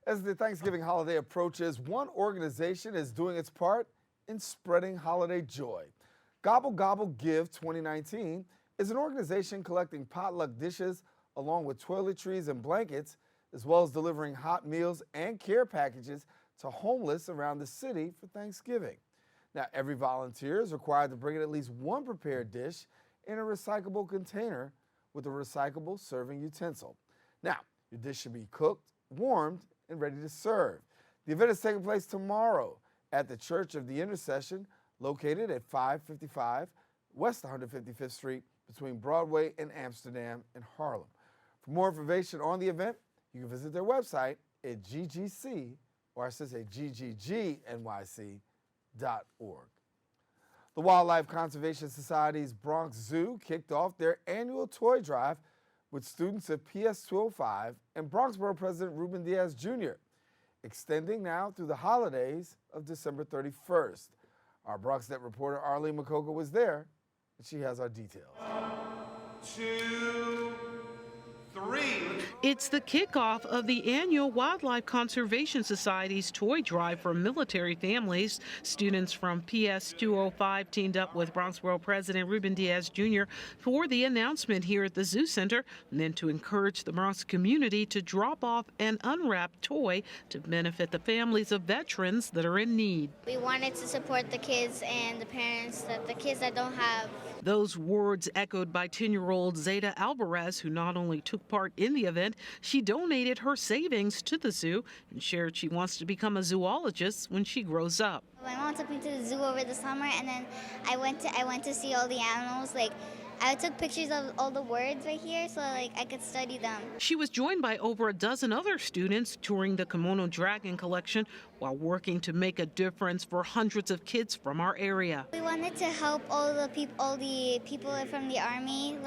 As the Thanksgiving holiday approaches, one organization is doing its part in spreading holiday joy. Gobble Gobble Give 2019 is an organization collecting potluck dishes along with toiletries and blankets, as well as delivering hot meals and care packages to homeless around the city for Thanksgiving. Now, every volunteer is required to bring in at least one prepared dish in a recyclable container with a recyclable serving utensil. Now, your dish should be cooked, warmed, and ready to serve. The event is taking place tomorrow at the Church of the Intercession, located at 555 West 155th Street between Broadway and Amsterdam in Harlem. For more information on the event, you can visit their website at ggc, or I should say gggnyc.org. The Wildlife Conservation Society's Bronx Zoo kicked off their annual toy drive with students at PS 205 and Bronx Borough President Ruben Diaz Jr., extending now through the holidays of December 31st. Our BronxNet reporter Arlene Makoko was there, and she has our details. 2, 3. It's the kickoff of the annual Wildlife Conservation Society's toy drive for military families. Students from PS 205 teamed up with Bronx Borough President Ruben Diaz Jr. for the announcement here at the Zoo Center, and then to encourage the Bronx community to drop off an unwrapped toy to benefit the families of veterans that are in need. We wanted to support the kids and the parents, the kids that don't have. Those words echoed by 10-year-old Zeta Alvarez, who not only took part in the event, she donated her savings to the zoo and shared she wants to become a zoologist when she grows up. My mom took me to the zoo over the summer, and then I went to see all the animals. I took pictures of all the words right here so I could study them. She was joined by over a dozen other students touring the Kimono Dragon collection while working to make a difference for hundreds of kids from our area. We wanted to help all the people from the army,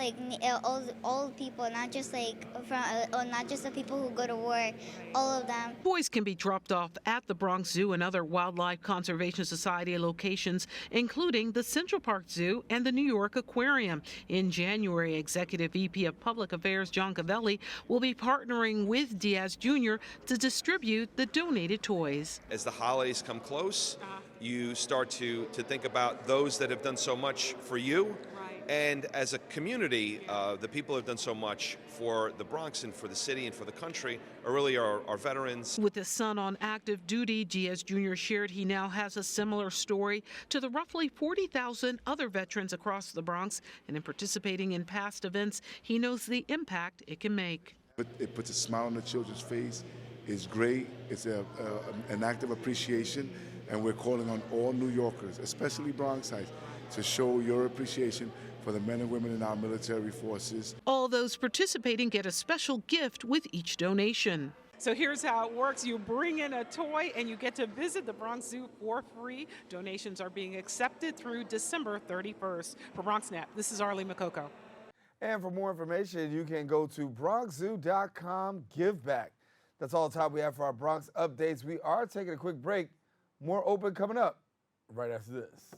all the people, not just not just the people who go to war, all of them. Toys can be dropped off at the Bronx Zoo and other Wildlife Conservation Society locations, including the Central Park Zoo and the New York Aquarium. In January, Executive VP of Public Affairs John Cavelli will be partnering with Diaz Jr. to distribute the donated toys. As the holidays come close, you start to think about those that have done so much for you. And as a community, the people who have done so much for the Bronx and for the city and for the country are really our veterans. With his son on active duty, Diaz Jr. shared he now has a similar story to the roughly 40,000 other veterans across the Bronx. And in participating in past events, he knows the impact it can make. It puts a smile on the children's face. It's great. It's an act of appreciation. And we're calling on all New Yorkers, especially Bronxites, to show your appreciation for the men and women in our military forces. All those participating get a special gift with each donation. So here's how it works. You bring in a toy and you get to visit the Bronx Zoo for free. Donations are being accepted through December 31st. For BronxNet, this is Arlene Makoko. And for more information, you can go to bronxzoo.com give back. That's all the time we have for our Bronx updates. We are taking a quick break. More open coming up right after this.